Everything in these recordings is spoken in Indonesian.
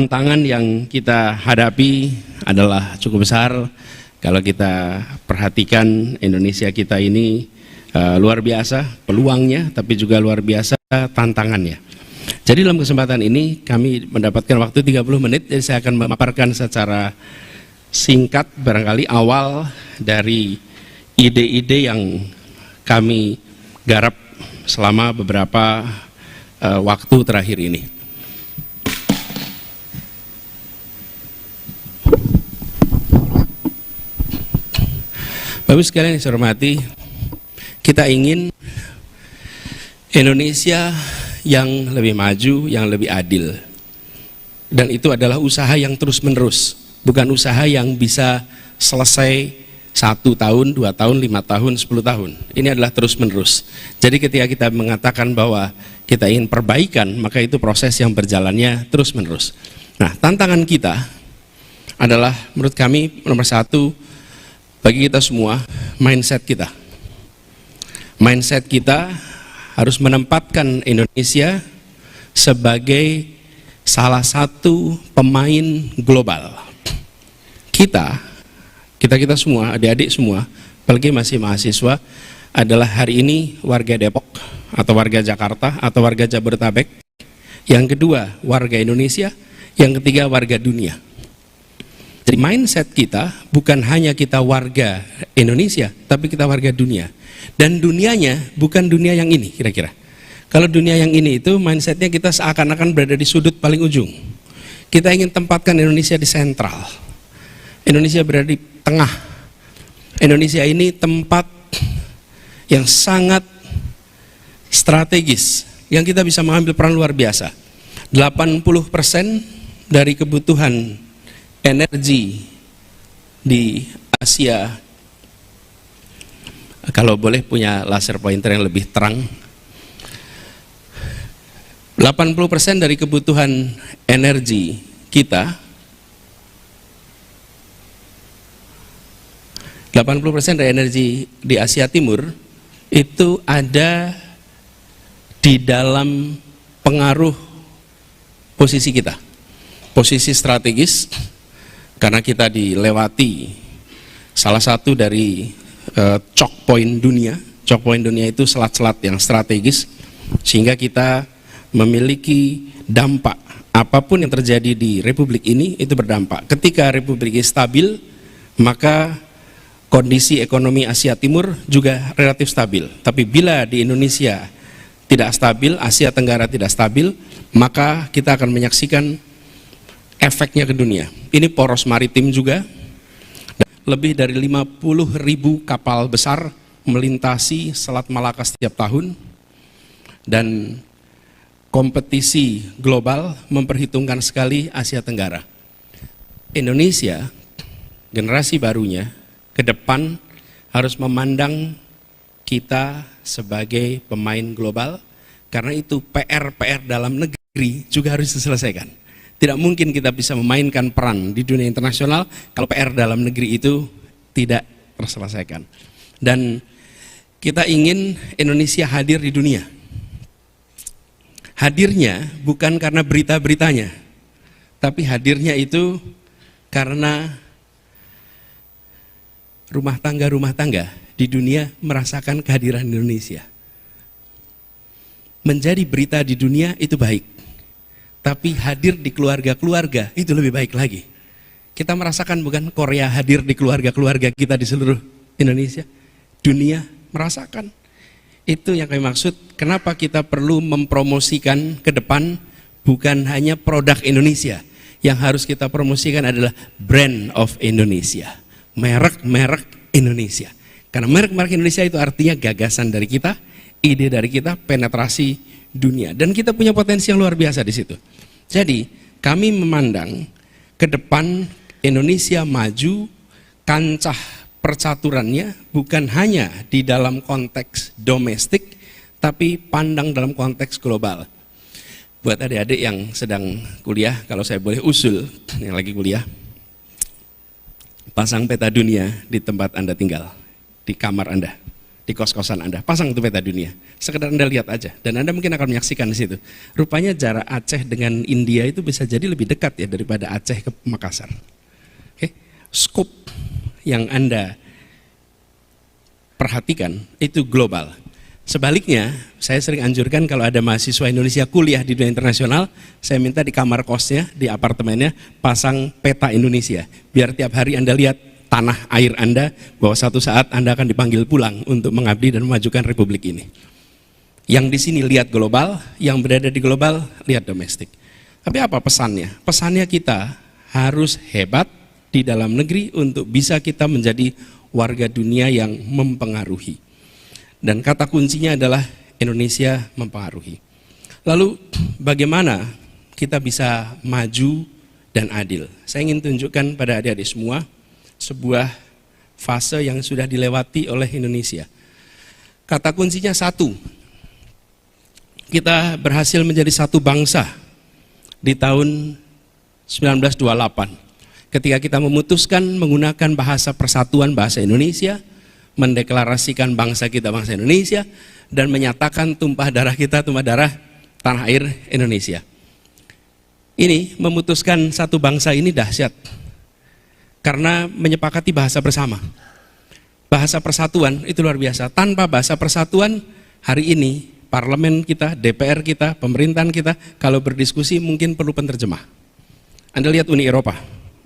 Tantangan yang kita hadapi adalah cukup besar. Kalau kita perhatikan Indonesia kita ini luar biasa peluangnya, tapi juga luar biasa tantangannya. Jadi dalam kesempatan ini kami mendapatkan waktu 30 menit, jadi saya akan memaparkan secara singkat barangkali awal dari ide-ide yang kami garap selama beberapa waktu terakhir ini. Bapak sekalian yang saya hormati, kita ingin Indonesia yang lebih maju, yang lebih adil. Dan itu adalah usaha yang terus-menerus, bukan usaha yang bisa selesai 1 tahun, 2 tahun, 5 tahun, 10 tahun. Ini adalah terus-menerus. Jadi ketika kita mengatakan bahwa kita ingin perbaikan, maka itu proses yang berjalannya terus-menerus. Nah, tantangan kita adalah menurut kami nomor 1, bagi kita semua, mindset kita. Mindset kita harus menempatkan Indonesia sebagai salah satu pemain global. Kita semua, adik-adik semua, apalagi masih mahasiswa, adalah hari ini warga Depok, atau warga Jakarta, atau warga Jabodetabek. Yang kedua, warga Indonesia. Yang ketiga, warga dunia. Jadi mindset kita bukan hanya kita warga Indonesia, tapi kita warga dunia. Dan dunianya bukan dunia yang ini kira-kira. Kalau dunia yang ini itu mindsetnya kita seakan-akan berada di sudut paling ujung. Kita ingin tempatkan Indonesia di sentral. Indonesia berada di tengah. Indonesia ini tempat yang sangat strategis, yang kita bisa mengambil peran luar biasa. 80% dari kebutuhan energi di Asia, kalau boleh punya laser pointer yang lebih terang, 80% dari kebutuhan energi kita, 80% dari energi di Asia Timur itu ada di dalam pengaruh posisi kita, posisi strategis. Karena kita dilewati salah satu dari choke point dunia. Choke point dunia itu selat-selat yang strategis, sehingga kita memiliki dampak. Apapun yang terjadi di Republik ini itu berdampak. Ketika Republik ini stabil, maka kondisi ekonomi Asia Timur juga relatif stabil. Tapi bila di Indonesia tidak stabil, Asia Tenggara tidak stabil, maka kita akan menyaksikan efeknya ke dunia. Ini poros maritim juga. Lebih dari 50.000 kapal besar melintasi Selat Malaka setiap tahun. Dan kompetisi global memperhitungkan sekali Asia Tenggara. Indonesia, generasi barunya, ke depan harus memandang kita sebagai pemain global. Karena itu PR dalam negeri juga harus diselesaikan. Tidak mungkin kita bisa memainkan peran di dunia internasional kalau PR dalam negeri itu tidak terselesaikan. Dan kita ingin Indonesia hadir di dunia. Hadirnya bukan karena berita-beritanya, tapi hadirnya itu karena rumah tangga di dunia merasakan kehadiran Indonesia. Menjadi berita di dunia itu baik. Tapi hadir di keluarga-keluarga itu lebih baik lagi. Kita merasakan bukan Korea hadir di keluarga-keluarga kita di seluruh Indonesia. Dunia merasakan. Itu yang kami maksud, kenapa kita perlu mempromosikan ke depan bukan hanya produk Indonesia. Yang harus kita promosikan adalah brand of Indonesia. Merek-merek Indonesia. Karena merek-merek Indonesia itu artinya gagasan dari kita, ide dari kita, penetrasi dunia, dan kita punya potensi yang luar biasa di situ. Jadi kami memandang ke depan Indonesia maju, kancah percaturannya bukan hanya di dalam konteks domestik, tapi pandang dalam konteks global. Buat adik-adik yang sedang kuliah, kalau saya boleh usul yang lagi kuliah, pasang peta dunia di tempat Anda tinggal, di kamar Anda, di kos-kosan Anda. Pasang itu peta dunia. Sekedar Anda lihat aja. Dan Anda mungkin akan menyaksikan di situ. Rupanya jarak Aceh dengan India itu bisa jadi lebih dekat ya daripada Aceh ke Makassar. Oke. Skop yang Anda perhatikan itu global. Sebaliknya, saya sering anjurkan kalau ada mahasiswa Indonesia kuliah di dunia internasional, saya minta di kamar kosnya, di apartemennya, pasang peta Indonesia. Biar tiap hari Anda lihat tanah air Anda, bahwa satu saat Anda akan dipanggil pulang untuk mengabdi dan memajukan republik ini. Yang di sini lihat global, yang berada di global lihat domestik. Tapi apa pesannya? Pesannya kita harus hebat di dalam negeri untuk bisa kita menjadi warga dunia yang mempengaruhi. Dan kata kuncinya adalah Indonesia mempengaruhi. Lalu bagaimana kita bisa maju dan adil? Saya ingin tunjukkan pada adik-adik semua sebuah fase yang sudah dilewati oleh Indonesia. Kata kuncinya satu. Kita berhasil menjadi satu bangsa di tahun 1928. Ketika kita memutuskan menggunakan bahasa persatuan bahasa Indonesia, mendeklarasikan bangsa kita bangsa Indonesia, dan menyatakan tumpah darah kita tumpah darah tanah air Indonesia. Ini memutuskan satu bangsa ini dahsyat karena menyepakati bahasa bersama. Bahasa persatuan itu luar biasa. Tanpa bahasa persatuan, hari ini parlemen kita, DPR kita, pemerintahan kita kalau berdiskusi mungkin perlu penerjemah. Anda lihat Uni Eropa.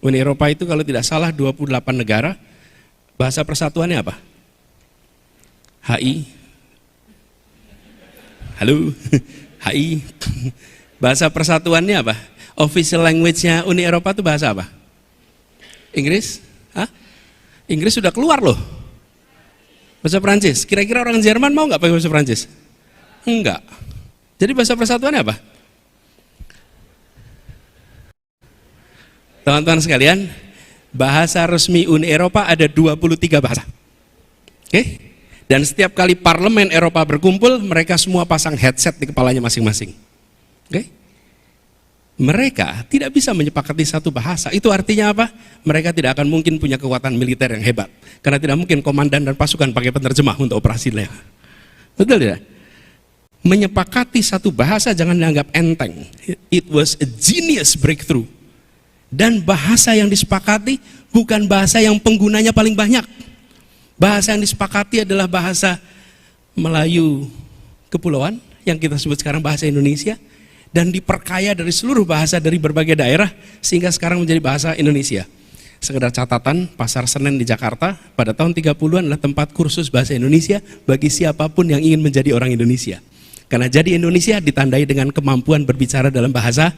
Uni Eropa itu kalau tidak salah 28 negara. Bahasa persatuannya apa? HI. Halo. HI. Bahasa persatuannya apa? Official language-nya Uni Eropa itu bahasa apa? Inggris? Hah? Inggris sudah keluar loh. Bahasa Prancis. Kira-kira orang Jerman mau nggak pakai bahasa Prancis? Enggak. Jadi bahasa persatuannya apa? Teman-teman sekalian, bahasa resmi Uni Eropa ada 23 bahasa. Oke? Dan setiap kali parlemen Eropa berkumpul, mereka semua pasang headset di kepalanya masing-masing. Oke? Mereka tidak bisa menyepakati satu bahasa. Itu artinya apa? Mereka tidak akan mungkin punya kekuatan militer yang hebat. Karena tidak mungkin komandan dan pasukan pakai penerjemah untuk operasinya. Betul tidak? Menyepakati satu bahasa jangan dianggap enteng. It was a genius breakthrough. Dan bahasa yang disepakati bukan bahasa yang penggunanya paling banyak. Bahasa yang disepakati adalah bahasa Melayu Kepulauan yang kita sebut sekarang bahasa Indonesia, dan diperkaya dari seluruh bahasa dari berbagai daerah sehingga sekarang menjadi bahasa Indonesia. Sekedar catatan, Pasar Senen di Jakarta pada tahun 30-an adalah tempat kursus bahasa Indonesia bagi siapapun yang ingin menjadi orang Indonesia. Karena jadi Indonesia ditandai dengan kemampuan berbicara dalam bahasa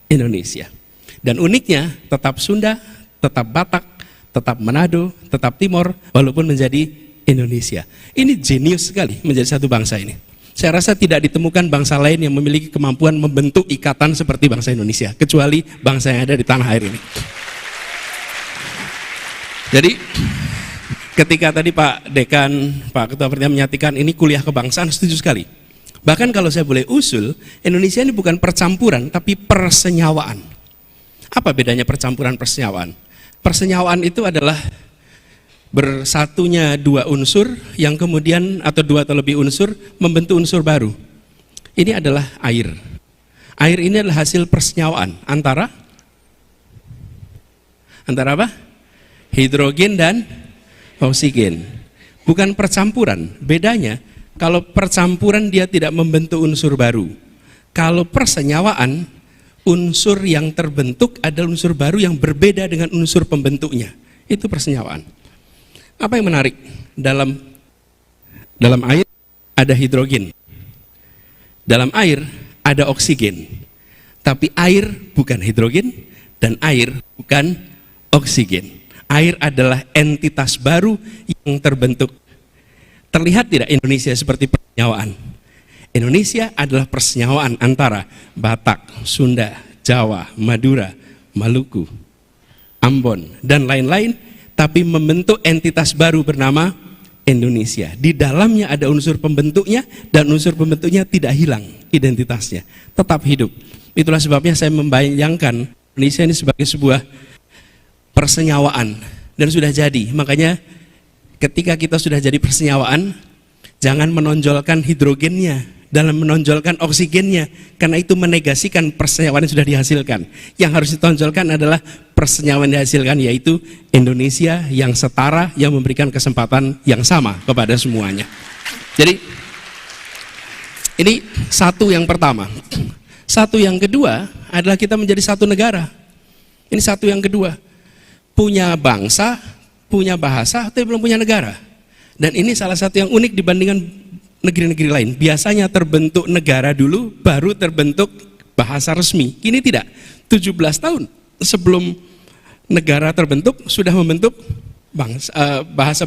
Indonesia. Dan uniknya tetap Sunda, tetap Batak, tetap Manado, tetap Timor, walaupun menjadi Indonesia. Ini jenius sekali menjadi satu bangsa ini. Saya rasa tidak ditemukan bangsa lain yang memiliki kemampuan membentuk ikatan seperti bangsa Indonesia, kecuali bangsa yang ada di tanah air ini. Jadi, ketika tadi Pak Dekan, Pak Ketua Pertama menyatakan ini kuliah kebangsaan, setuju sekali. Bahkan kalau saya boleh usul, Indonesia ini bukan percampuran, tapi persenyawaan. Apa bedanya percampuran persenyawaan? Persenyawaan itu adalah bersatunya dua unsur yang kemudian atau dua atau lebih unsur membentuk unsur baru. Ini adalah air. Air ini adalah hasil persenyawaan antara apa? Hidrogen dan oksigen. Bukan percampuran. Bedanya kalau percampuran dia tidak membentuk unsur baru. Kalau persenyawaan, unsur yang terbentuk adalah unsur baru yang berbeda dengan unsur pembentuknya. Itu persenyawaan. Apa yang menarik? Dalam air ada hidrogen. Dalam air ada oksigen. Tapi air bukan hidrogen dan air bukan oksigen. Air adalah entitas baru yang terbentuk. Terlihat tidak Indonesia seperti persenyawaan? Indonesia adalah persenyawaan antara Batak, Sunda, Jawa, Madura, Maluku, Ambon, dan lain-lain, tapi membentuk entitas baru bernama Indonesia. Di dalamnya ada unsur pembentuknya, dan unsur pembentuknya tidak hilang identitasnya, tetap hidup. Itulah sebabnya saya membayangkan Indonesia ini sebagai sebuah persenyawaan, dan sudah jadi. Makanya ketika kita sudah jadi persenyawaan, Jangan menonjolkan hidrogennya dalam menonjolkan oksigennya, karena itu menegasikan persenjataan yang sudah dihasilkan. Yang harus ditonjolkan adalah persenjataan yang dihasilkan, yaitu Indonesia yang setara, yang memberikan kesempatan yang sama kepada semuanya. Jadi ini satu yang pertama. Satu yang kedua adalah kita menjadi satu negara. Ini satu yang kedua. Punya bangsa, punya bahasa, tapi belum punya negara. Dan ini salah satu yang unik dibandingkan negeri-negeri lain. Biasanya terbentuk negara dulu, baru terbentuk bahasa resmi. Kini tidak. 17 tahun sebelum negara terbentuk, sudah membentuk bahasa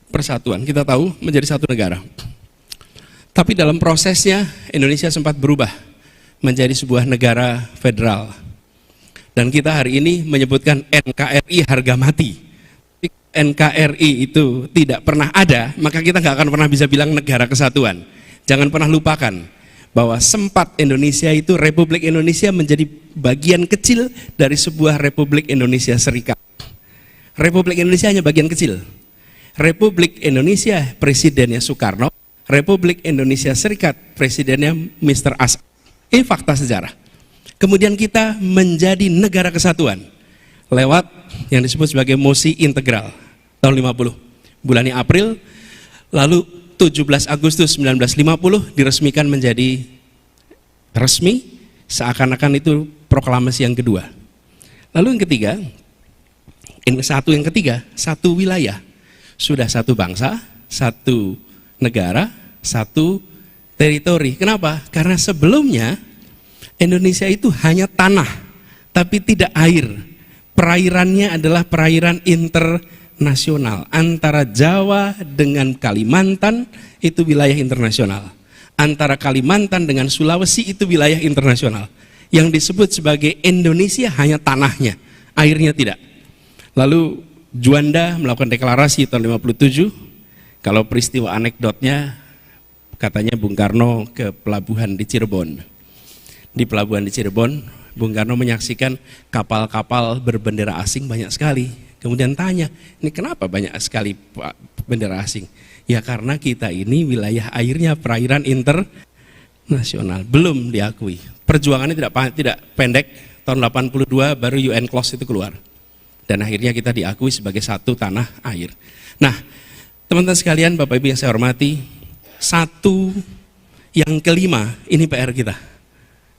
persatuan. Kita tahu menjadi satu negara. Tapi dalam prosesnya Indonesia sempat berubah menjadi sebuah negara federal. Dan kita hari ini menyebutkan NKRI harga mati. NKRI itu tidak pernah ada, maka kita nggak akan pernah bisa bilang negara kesatuan. Jangan pernah lupakan bahwa sempat Indonesia itu, Republik Indonesia menjadi bagian kecil dari sebuah Republik Indonesia Serikat. Republik Indonesia hanya bagian kecil. Republik Indonesia presidennya Soekarno, Republik Indonesia Serikat presidennya Mr. Asad. Ini fakta sejarah. Kemudian kita menjadi negara kesatuan lewat yang disebut sebagai mosi integral tahun 50, bulan April, lalu 17 Agustus 1950 diresmikan menjadi resmi, seakan-akan itu proklamasi yang kedua. Lalu yang ketiga, satu wilayah, sudah satu bangsa, satu negara, satu teritori. Kenapa? Karena sebelumnya Indonesia itu hanya tanah, tapi tidak air. Perairannya adalah perairan internasional. Antara Jawa dengan Kalimantan itu wilayah internasional. Antara Kalimantan dengan Sulawesi itu wilayah internasional. Yang disebut sebagai Indonesia hanya tanahnya, airnya tidak. Lalu Juanda melakukan deklarasi tahun 57. Kalau peristiwa anekdotnya, katanya Bung Karno ke pelabuhan di Cirebon. Di pelabuhan di Cirebon, Bung Karno menyaksikan kapal-kapal berbendera asing banyak sekali. Kemudian tanya, ini kenapa banyak sekali bendera asing? Ya karena kita ini wilayah airnya perairan internasional, belum diakui. Perjuangannya tidak pendek, tahun 82 baru UN Clause itu keluar. Dan akhirnya kita diakui sebagai satu tanah air. Nah, teman-teman sekalian, Bapak Ibu yang saya hormati, satu yang kelima, ini PR kita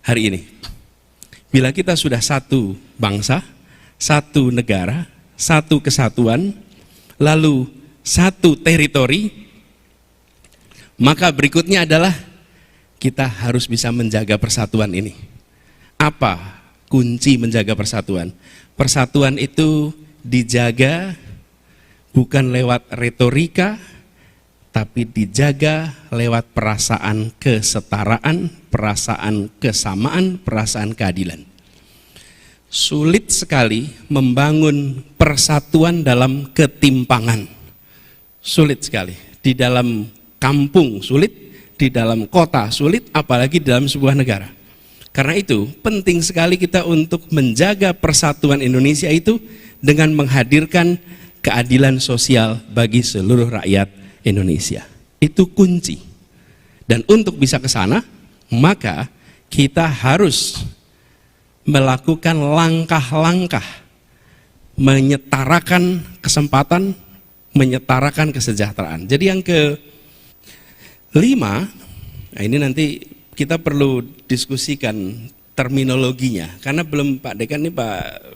hari ini. Bila kita sudah satu bangsa, satu negara, satu kesatuan, lalu satu teritori, maka berikutnya adalah kita harus bisa menjaga persatuan ini. Apa kunci menjaga persatuan? Persatuan itu dijaga bukan lewat retorika, tapi dijaga lewat perasaan kesetaraan, perasaan kesamaan, perasaan keadilan. Sulit sekali membangun persatuan dalam ketimpangan. Sulit sekali. Di dalam kampung sulit, di dalam kota sulit, apalagi dalam sebuah negara. Karena itu penting sekali kita untuk menjaga persatuan Indonesia itu dengan menghadirkan keadilan sosial bagi seluruh rakyat Indonesia. Itu kunci. Dan untuk bisa ke sana, maka kita harus melakukan langkah-langkah menyetarakan kesempatan, menyetarakan kesejahteraan. Jadi yang kelima, nah ini nanti kita perlu diskusikan terminologinya, karena belum Pak Dekan ini, Pak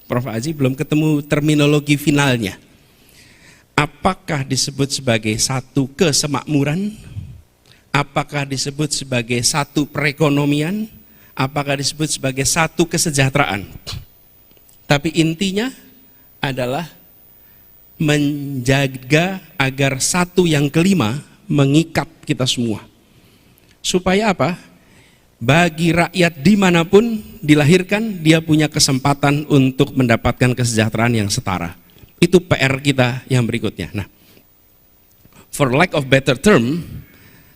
Prof. Aji belum ketemu terminologi finalnya. Apakah disebut sebagai satu kesemakmuran? Apakah disebut sebagai satu perekonomian? Apakah disebut sebagai satu kesejahteraan? Tapi intinya adalah menjaga agar satu yang kelima mengikat kita semua. Supaya apa? Bagi rakyat dimanapun dilahirkan, dia punya kesempatan untuk mendapatkan kesejahteraan yang setara. Itu PR kita yang berikutnya. Nah, for lack of better term,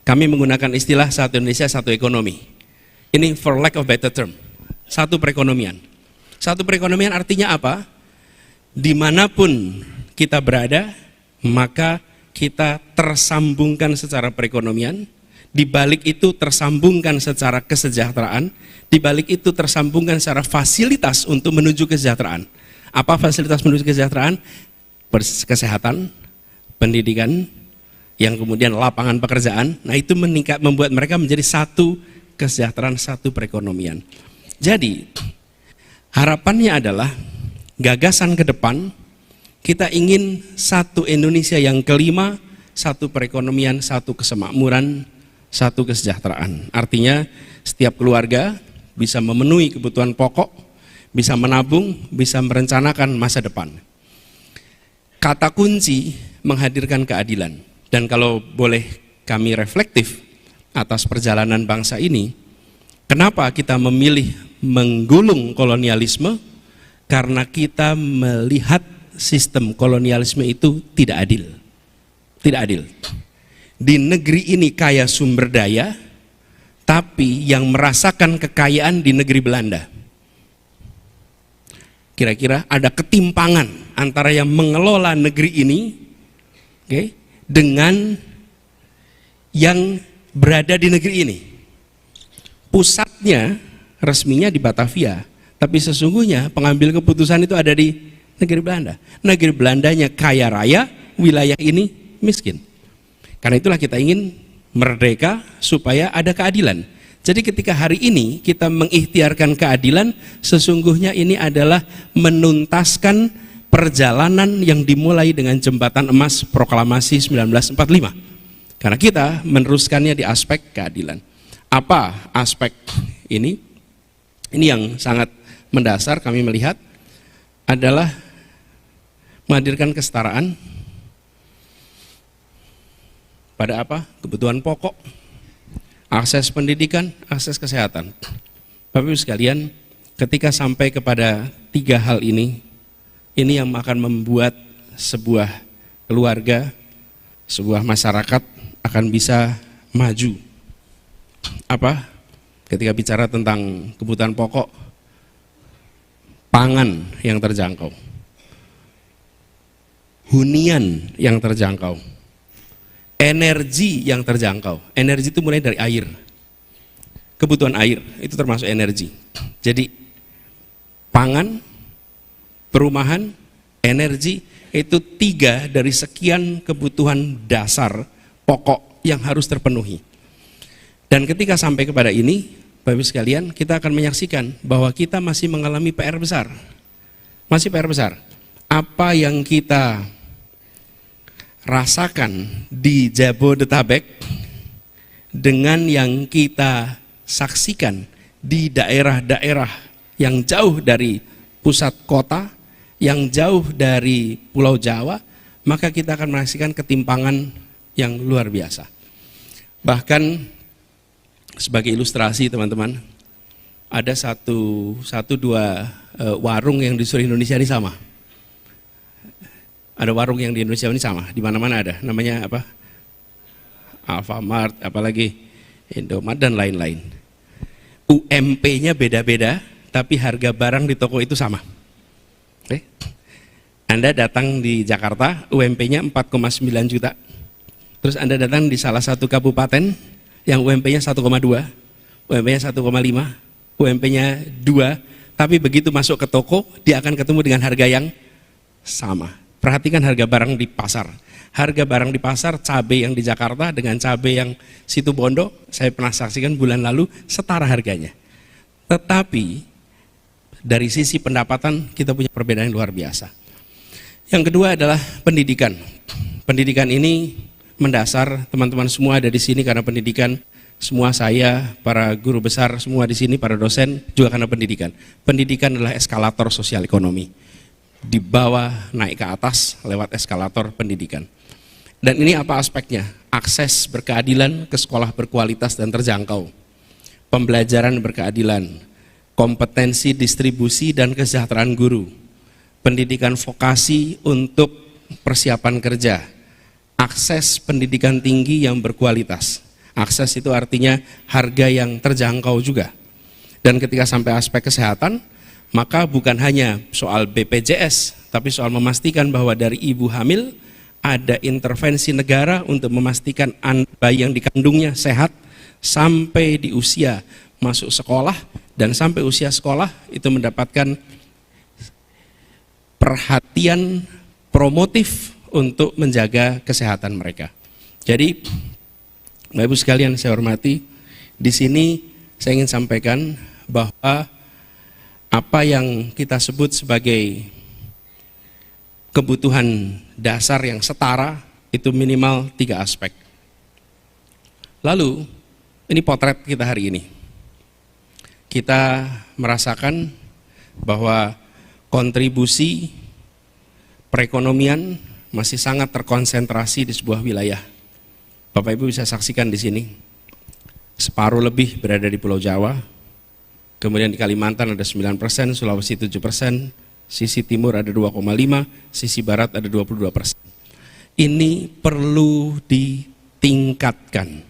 kami menggunakan istilah satu Indonesia, satu ekonomi. Ini for lack of better term, satu perekonomian. Satu perekonomian artinya apa? Dimanapun kita berada, maka kita tersambungkan secara perekonomian, di balik itu tersambungkan secara kesejahteraan, di balik itu tersambungkan secara fasilitas untuk menuju kesejahteraan. Apa fasilitas menuju kesejahteraan? Kesehatan, pendidikan, yang kemudian lapangan pekerjaan. Nah, itu membuat mereka menjadi satu kesejahteraan, satu perekonomian. Jadi harapannya adalah gagasan ke depan, kita ingin satu Indonesia yang kelima, satu perekonomian, satu kesemakmuran, satu kesejahteraan. Artinya setiap keluarga bisa memenuhi kebutuhan pokok, bisa menabung, bisa merencanakan masa depan. Kata kunci menghadirkan keadilan. Dan kalau boleh kami reflektif atas perjalanan bangsa ini, kenapa kita memilih menggulung kolonialisme? Karena kita melihat sistem kolonialisme itu tidak adil. Tidak adil. Di negeri ini kaya sumber daya, tapi yang merasakan kekayaan di negeri Belanda. Kira-kira ada ketimpangan antara yang mengelola negeri ini, dengan yang berada di negeri ini. Pusatnya resminya di Batavia, tapi sesungguhnya pengambil keputusan itu ada di negeri Belanda. Negeri Belandanya kaya raya, wilayah ini miskin. Karena itulah kita ingin merdeka supaya ada keadilan. Jadi ketika hari ini kita mengikhtiarkan keadilan, sesungguhnya ini adalah menuntaskan perjalanan yang dimulai dengan Jembatan Emas Proklamasi 1945. Karena kita meneruskannya di aspek keadilan. Apa aspek ini? Ini yang sangat mendasar kami melihat adalah menghadirkan kesetaraan pada apa? Kebutuhan pokok, akses pendidikan, akses kesehatan. Bapak Ibu sekalian, ketika sampai kepada tiga hal ini yang akan membuat sebuah keluarga, sebuah masyarakat akan bisa maju. Apa? Ketika bicara tentang kebutuhan pokok, pangan yang terjangkau, hunian yang terjangkau, energi yang terjangkau. Energi itu mulai dari air. Kebutuhan air itu termasuk energi. Jadi pangan, perumahan, energi itu 3 dari sekian kebutuhan dasar pokok yang harus terpenuhi. Dan ketika sampai kepada ini, Bapak Ibu sekalian, kita akan menyaksikan bahwa kita masih mengalami PR besar. Masih PR besar. Apa yang kita rasakan di Jabodetabek dengan yang kita saksikan di daerah-daerah yang jauh dari pusat kota, yang jauh dari Pulau Jawa, maka kita akan menyaksikan ketimpangan yang luar biasa. Bahkan sebagai ilustrasi teman-teman, ada satu dua warung yang di seluruh Indonesia ini sama. Ada warung yang di Indonesia ini sama, di mana-mana ada. Namanya apa? Alfamart, apalagi Indomaret dan lain-lain. UMP-nya beda-beda, tapi harga barang di toko itu sama. Oke? Anda datang di Jakarta, UMP-nya 4,9 juta. Terus Anda datang di salah satu kabupaten yang UMP-nya 1,2, UMP-nya 1,5, UMP-nya 2, tapi begitu masuk ke toko, dia akan ketemu dengan harga yang sama. Perhatikan harga barang di pasar. Harga barang di pasar, cabai yang di Jakarta dengan cabai yang situ Bondo, saya pernah saksikan bulan lalu, setara harganya. Tetapi dari sisi pendapatan kita punya perbedaan yang luar biasa. Yang kedua adalah pendidikan. Pendidikan ini mendasar, teman-teman semua ada di sini karena pendidikan. Semua saya, para guru besar, semua di sini, para dosen juga karena pendidikan. Pendidikan adalah eskalator sosial ekonomi. Di bawah naik ke atas lewat eskalator pendidikan. Dan ini apa aspeknya? Akses berkeadilan ke sekolah berkualitas dan terjangkau. Pembelajaran berkeadilan, kompetensi distribusi dan kesejahteraan guru, pendidikan vokasi untuk persiapan kerja, akses pendidikan tinggi yang berkualitas. Akses itu artinya harga yang terjangkau juga. Dan ketika sampai aspek kesehatan, maka bukan hanya soal BPJS, tapi soal memastikan bahwa dari ibu hamil, ada intervensi negara untuk memastikan bayi yang dikandungnya sehat sampai di usia masuk sekolah, dan sampai usia sekolah itu mendapatkan perhatian promotif untuk menjaga kesehatan mereka. Jadi, Bapak Ibu sekalian saya hormati, di sini saya ingin sampaikan bahwa apa yang kita sebut sebagai kebutuhan dasar yang setara itu minimal 3 aspek. Lalu, ini potret kita hari ini. Kita merasakan bahwa kontribusi perekonomian masih sangat terkonsentrasi di sebuah wilayah. Bapak Ibu bisa saksikan di sini, separuh lebih berada di Pulau Jawa, kemudian di Kalimantan ada 9%, Sulawesi 7%, sisi timur ada 2,5%, sisi barat ada 22%. Ini perlu ditingkatkan,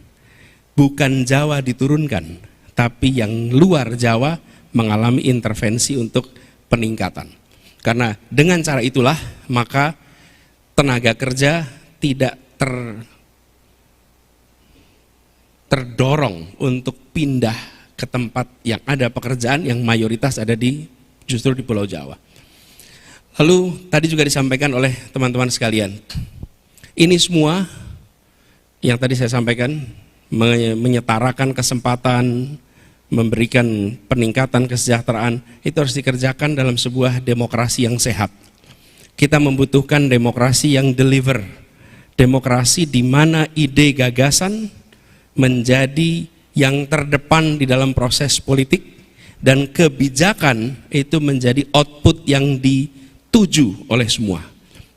bukan Jawa diturunkan, tapi yang luar Jawa mengalami intervensi untuk peningkatan. Karena dengan cara itulah maka tenaga kerja tidak terdorong untuk pindah ke tempat yang ada pekerjaan yang mayoritas ada justru di Pulau Jawa. Lalu tadi juga disampaikan oleh teman-teman sekalian, ini semua yang tadi saya sampaikan menyetarakan kesempatan, memberikan peningkatan kesejahteraan, itu harus dikerjakan dalam sebuah demokrasi yang sehat. Kita membutuhkan demokrasi yang deliver, demokrasi di mana ide gagasan menjadi yang terdepan di dalam proses politik, dan kebijakan itu menjadi output yang dituju oleh semua.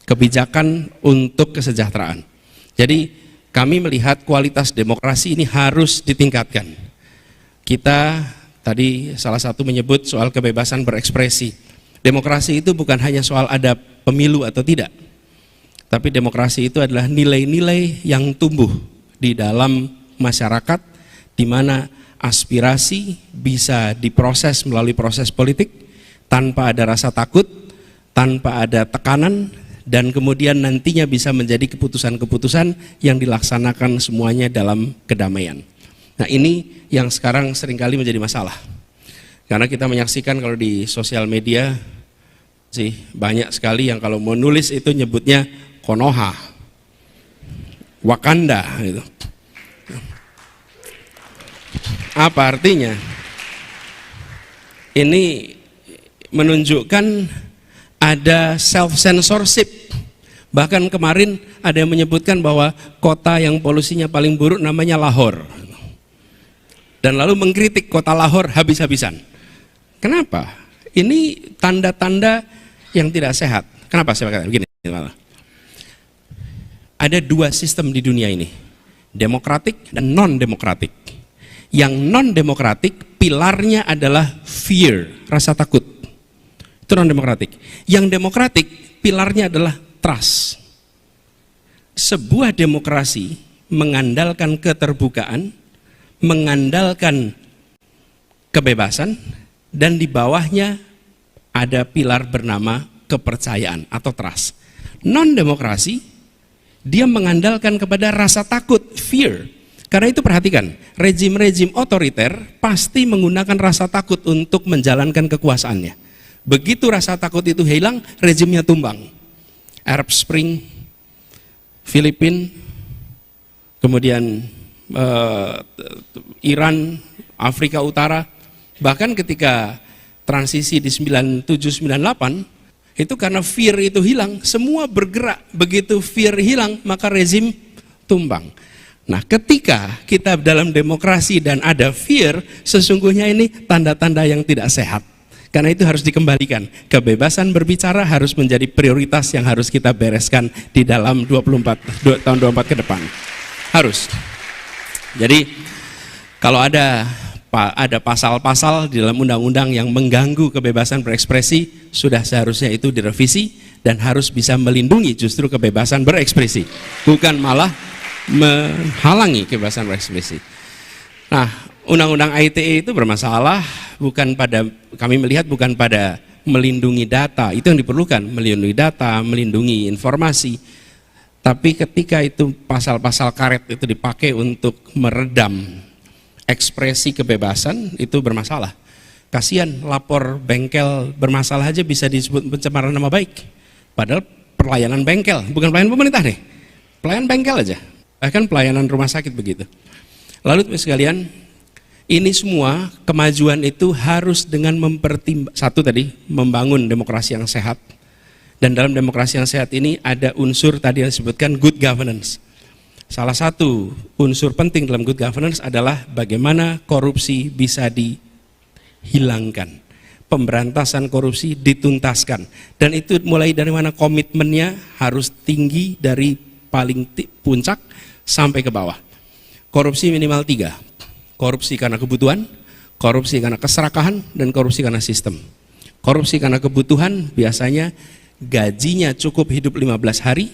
Kebijakan untuk kesejahteraan. Jadi kami melihat kualitas demokrasi ini harus ditingkatkan. Kita tadi salah satu menyebut soal kebebasan berekspresi. Demokrasi itu bukan hanya soal ada pemilu atau tidak, tapi demokrasi itu adalah nilai-nilai yang tumbuh di dalam masyarakat, di mana aspirasi bisa diproses melalui proses politik tanpa ada rasa takut, tanpa ada tekanan, dan kemudian nantinya bisa menjadi keputusan-keputusan yang dilaksanakan semuanya dalam kedamaian. Nah, ini yang sekarang seringkali menjadi masalah, karena kita menyaksikan kalau di sosial media sih banyak sekali yang kalau mau nulis itu nyebutnya Konoha, Wakanda gitu. Apa artinya? Ini menunjukkan ada self-censorship. Bahkan kemarin ada yang menyebutkan bahwa kota yang polusinya paling buruk namanya Lahore. Dan lalu mengkritik kota Lahore habis-habisan. Kenapa? Ini tanda-tanda yang tidak sehat. Kenapa saya katakan begini? Ada 2 sistem di dunia ini, demokratik dan non-demokratik. Yang non-demokratik pilarnya adalah fear, rasa takut. Itu non-demokratik. Yang demokratik pilarnya adalah trust. Sebuah demokrasi mengandalkan keterbukaan, mengandalkan kebebasan, dan di bawahnya ada pilar bernama kepercayaan atau trust. Non-demokrasi dia mengandalkan kepada rasa takut, fear. Karena itu perhatikan, rezim-rezim otoriter pasti menggunakan rasa takut untuk menjalankan kekuasaannya. Begitu rasa takut itu hilang, rezimnya tumbang. Arab Spring, Filipina, kemudian Iran, Afrika Utara, bahkan ketika transisi di 97-98, itu karena fear itu hilang, semua bergerak. Begitu fear hilang, maka rezim tumbang. Nah, ketika kita dalam demokrasi dan ada fear, sesungguhnya ini tanda-tanda yang tidak sehat. Karena itu harus dikembalikan. Kebebasan berbicara harus menjadi prioritas yang harus kita bereskan di dalam tahun 24 ke depan. Harus. Jadi, kalau ada pasal-pasal di dalam undang-undang yang mengganggu kebebasan berekspresi, sudah seharusnya itu direvisi dan harus bisa melindungi justru kebebasan berekspresi, bukan malah menghalangi kebebasan berekspresi. Nah, undang-undang ITE itu bermasalah kami melihat bukan pada melindungi data, itu yang diperlukan, melindungi data, melindungi informasi, Tapi ketika itu pasal-pasal karet itu dipakai untuk meredam ekspresi kebebasan, itu bermasalah. Kasihan, lapor bengkel bermasalah aja bisa disebut pencemaran nama baik. Padahal pelayanan bengkel, bukan pelayanan pemerintah nih. Pelayanan bengkel aja. Bahkan pelayanan rumah sakit begitu. Lalu teman sekalian, ini semua kemajuan itu harus dengan satu tadi, membangun demokrasi yang sehat. Dan dalam demokrasi yang sehat ini ada unsur tadi yang disebutkan good governance. Salah satu unsur penting dalam good governance adalah bagaimana korupsi bisa dihilangkan. Pemberantasan korupsi dituntaskan. Dan itu mulai dari mana komitmennya harus tinggi dari paling puncak sampai ke bawah. Korupsi minimal 3. Korupsi karena kebutuhan, korupsi karena keserakahan, dan korupsi karena sistem. Korupsi karena kebutuhan biasanya gajinya cukup hidup 15 hari,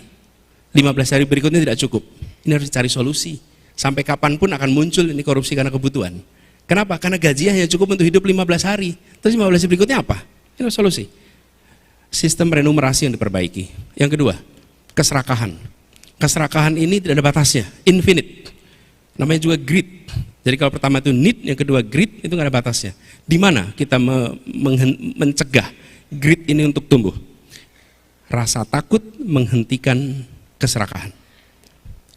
15 hari berikutnya tidak cukup. Ini harus dicari solusi. Sampai kapanpun akan muncul ini korupsi karena kebutuhan. Kenapa? Karena gajinya hanya cukup untuk hidup 15 hari. Terus 15 hari berikutnya apa? Ini harus solusi. Sistem remunerasi yang diperbaiki. Yang kedua, keserakahan. Keserakahan ini tidak ada batasnya, infinite. Namanya juga greed. Jadi kalau pertama itu need, yang kedua greed, itu nggak ada batasnya. Di mana kita mencegah greed ini untuk tumbuh? Rasa takut menghentikan keserakahan.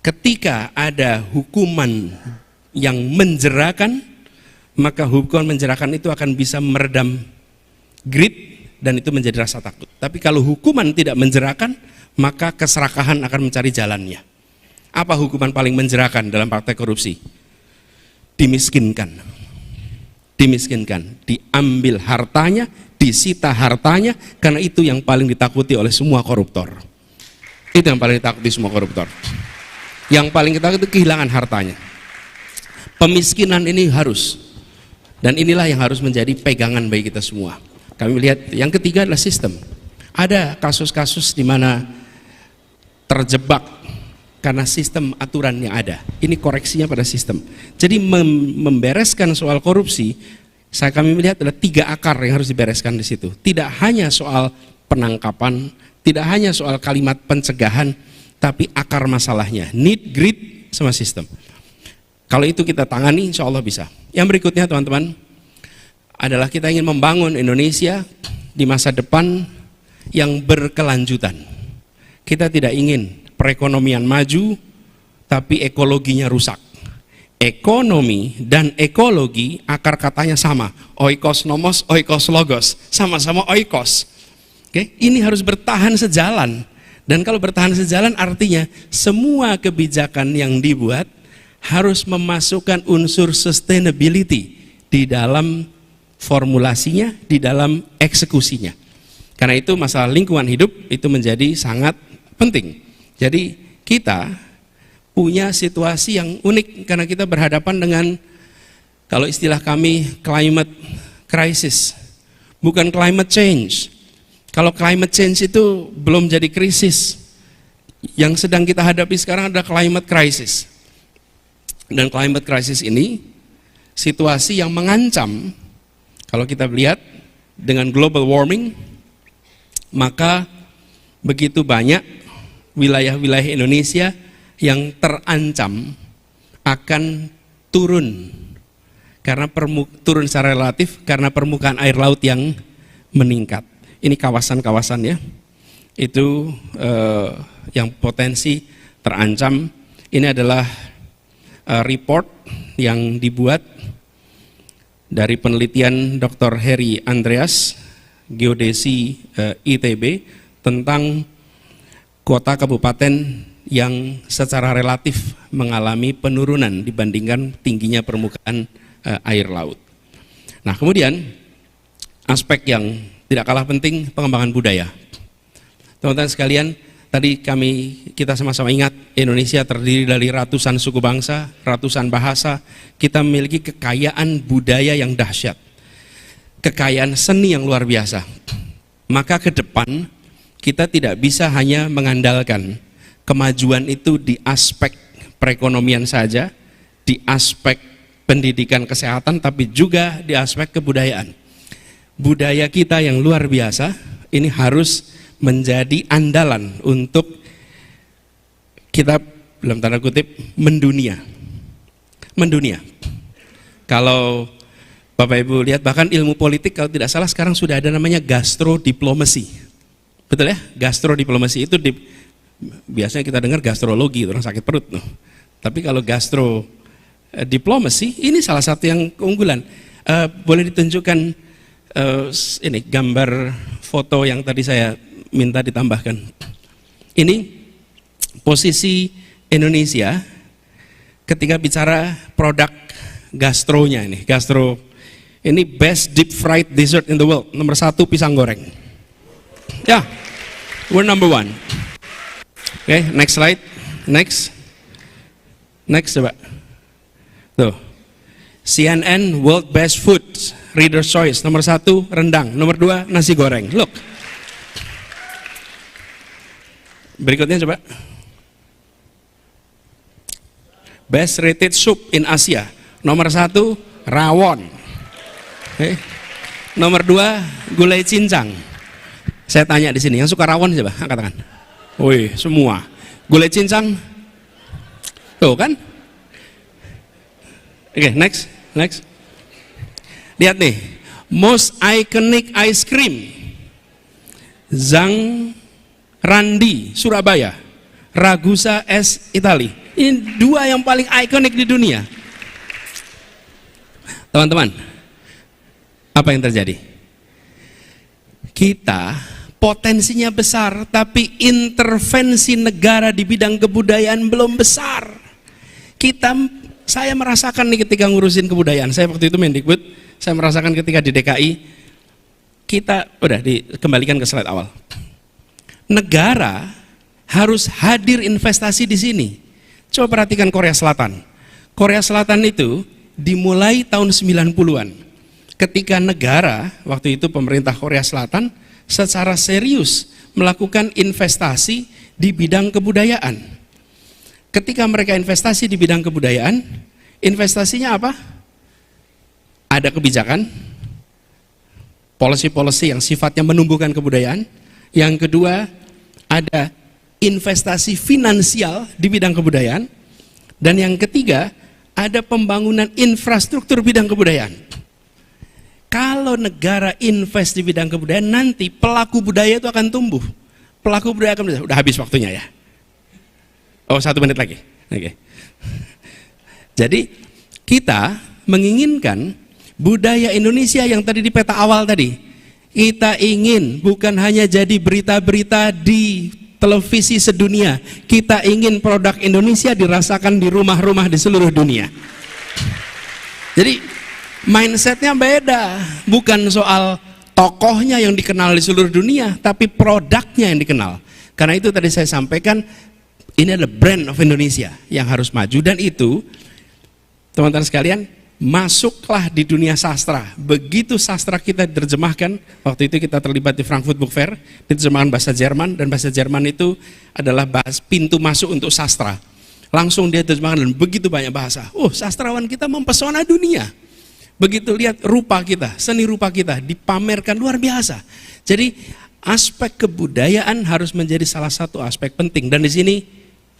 Ketika ada hukuman yang menjerakan, maka hukuman menjerakan itu akan bisa meredam greed dan itu menjadi rasa takut. Tapi kalau hukuman tidak menjerakan, maka keserakahan akan mencari jalannya. Apa hukuman paling menjerakan dalam praktek korupsi? Dimiskinkan. Dimiskinkan, diambil hartanya, disita hartanya, karena itu yang paling ditakuti oleh semua koruptor. Itu yang paling ditakuti semua koruptor. Yang paling kita itu kehilangan hartanya. Pemiskinan ini harus, dan inilah yang harus menjadi pegangan bagi kita semua. Kami melihat yang ketiga adalah sistem. Ada kasus-kasus di mana terjebak karena sistem aturan yang ada. Ini koreksinya pada sistem. Jadi membereskan soal korupsi, kami melihat ada 3 akar yang harus dibereskan di situ. Tidak hanya soal penangkapan, tidak hanya soal kalimat pencegahan, tapi akar masalahnya, need, greed, sama sistem. Kalau itu kita tangani, insya Allah bisa. Yang berikutnya teman-teman, adalah kita ingin membangun Indonesia di masa depan yang berkelanjutan. Kita tidak ingin perekonomian maju, tapi ekologinya rusak. Ekonomi dan ekologi akar katanya sama, oikos nomos, oikos logos, sama-sama oikos. Oke, ini harus bertahan sejalan. Dan kalau bertahan sejalan artinya semua kebijakan yang dibuat harus memasukkan unsur sustainability di dalam formulasinya, di dalam eksekusinya. Karena itu masalah lingkungan hidup itu menjadi sangat penting. Jadi kita punya situasi yang unik karena kita berhadapan dengan, kalau istilah kami, climate crisis, bukan climate change. Kalau climate change itu belum jadi krisis. Yang sedang kita hadapi sekarang adalah climate crisis. Dan climate crisis ini situasi yang mengancam, kalau kita lihat dengan global warming, maka begitu banyak wilayah-wilayah Indonesia yang terancam akan turun karena turun secara relatif karena permukaan air laut yang meningkat. Ini kawasan-kawasan ya, itu yang potensi terancam. Ini adalah report yang dibuat dari penelitian Dr. Heri Andreas, geodesi ITB, tentang kota kabupaten yang secara relatif mengalami penurunan dibandingkan tingginya permukaan air laut. Nah, kemudian aspek yang tidak kalah penting, pengembangan budaya. Teman-teman sekalian, tadi kita sama-sama ingat Indonesia terdiri dari ratusan suku bangsa, ratusan bahasa. Kita memiliki kekayaan budaya yang dahsyat, kekayaan seni yang luar biasa. Maka ke depan kita tidak bisa hanya mengandalkan kemajuan itu di aspek perekonomian saja, di aspek pendidikan kesehatan, tapi juga di aspek kebudayaan. Budaya kita yang luar biasa ini harus menjadi andalan untuk kita dalam tanda kutip mendunia. Kalau Bapak Ibu lihat, bahkan ilmu politik kalau tidak salah sekarang sudah ada namanya gastrodiplomasi. Betul ya? Gastrodiplomasi itu biasanya kita dengar gastrologi, orang sakit perut. Tapi kalau gastrodiplomasi, ini salah satu yang keunggulan. Boleh ditunjukkan ini gambar foto yang tadi saya minta ditambahkan. Ini posisi Indonesia ketika bicara produk gastronya ini. Ini best deep fried dessert in the world. Nomor 1 pisang goreng. Ya, we're number 1. Oke, next slide. Next coba. Tuh. CNN World Best Foods, Reader's Choice. Nomor 1 rendang, nomor 2 nasi goreng. Look. Berikutnya coba. Best rated soup in Asia. Nomor 1 rawon. Nomor 2 gulai cincang. Saya tanya di sini, yang suka rawon coba angkat tangan. Wih, semua. Gulai cincang. Tuh kan? Oke, next. Lihat nih, most iconic ice cream. Zhang Randi, Surabaya. Ragusa S, Itali. Ini 2 yang paling ikonik di dunia. Teman-teman, apa yang terjadi? Kita potensinya besar, tapi intervensi negara di bidang kebudayaan belum besar. Saya merasakan nih ketika ngurusin kebudayaan. Saya waktu itu Mendikbud, saya merasakan ketika di DKI, kita udah dikembalikan ke slide awal. Negara harus hadir investasi di sini. Coba perhatikan Korea Selatan. Korea Selatan itu dimulai tahun 90-an. Ketika negara, waktu itu pemerintah Korea Selatan secara serius melakukan investasi di bidang kebudayaan. Ketika mereka investasi di bidang kebudayaan, investasinya apa? Ada kebijakan, policy-policy yang sifatnya menumbuhkan kebudayaan. Yang kedua, ada investasi finansial di bidang kebudayaan. Dan yang ketiga, ada pembangunan infrastruktur bidang kebudayaan. Kalau negara invest di bidang kebudayaan, nanti pelaku budaya itu akan tumbuh. Pelaku budaya akan, udah habis waktunya ya. Oh, 1 menit lagi. Oke. Jadi kita menginginkan budaya Indonesia yang tadi di peta awal tadi. Kita ingin bukan hanya jadi berita-berita di televisi sedunia. Kita ingin produk Indonesia dirasakan di rumah-rumah di seluruh dunia. Jadi mindsetnya beda, bukan soal tokohnya yang dikenal di seluruh dunia, tapi produknya yang dikenal. Karena itu tadi saya sampaikan, ini adalah brand of Indonesia yang harus maju. Dan itu, teman-teman sekalian, masuklah di dunia sastra. Begitu sastra kita diterjemahkan, waktu itu kita terlibat di Frankfurt Book Fair, diterjemahkan bahasa Jerman, dan bahasa Jerman itu adalah pintu masuk untuk sastra. Langsung dia terjemahkan dan begitu banyak bahasa. Sastrawan kita mempesona dunia. Begitu lihat rupa kita, seni rupa kita dipamerkan luar biasa. Jadi aspek kebudayaan harus menjadi salah satu aspek penting. Dan di sini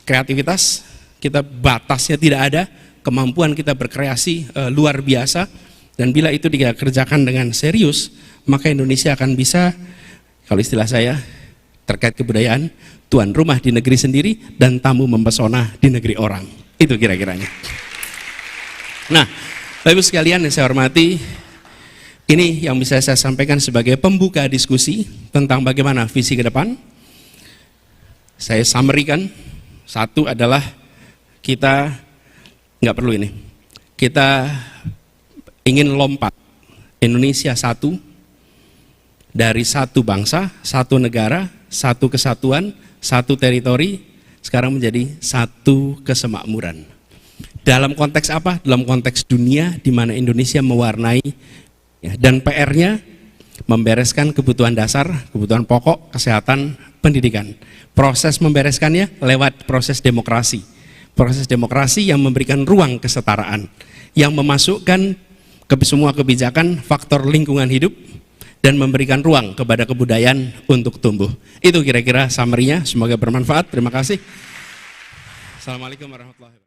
kreativitas kita batasnya tidak ada, kemampuan kita berkreasi luar biasa. Dan bila itu dikerjakan dengan serius, maka Indonesia akan bisa, kalau istilah saya terkait kebudayaan, tuan rumah di negeri sendiri dan tamu mempesona di negeri orang. Itu kira-kiranya. Nah, Bapak Ibu sekalian yang saya hormati, ini yang bisa saya sampaikan sebagai pembuka diskusi tentang bagaimana visi ke depan. Saya summary-kan. 1 adalah kita nggak perlu ini. Kita ingin lompat Indonesia satu, dari satu bangsa, satu negara, satu kesatuan, satu teritori, sekarang menjadi satu kesemakmuran. Dalam konteks apa? Dalam konteks dunia di mana Indonesia mewarnai dan PR-nya membereskan kebutuhan dasar, kebutuhan pokok, kesehatan, pendidikan. Proses membereskannya lewat proses demokrasi. Proses demokrasi yang memberikan ruang kesetaraan, yang memasukkan ke semua kebijakan faktor lingkungan hidup dan memberikan ruang kepada kebudayaan untuk tumbuh. Itu kira-kira summary-nya, semoga bermanfaat. Terima kasih. Assalamualaikum warahmatullahi wabarakatuh.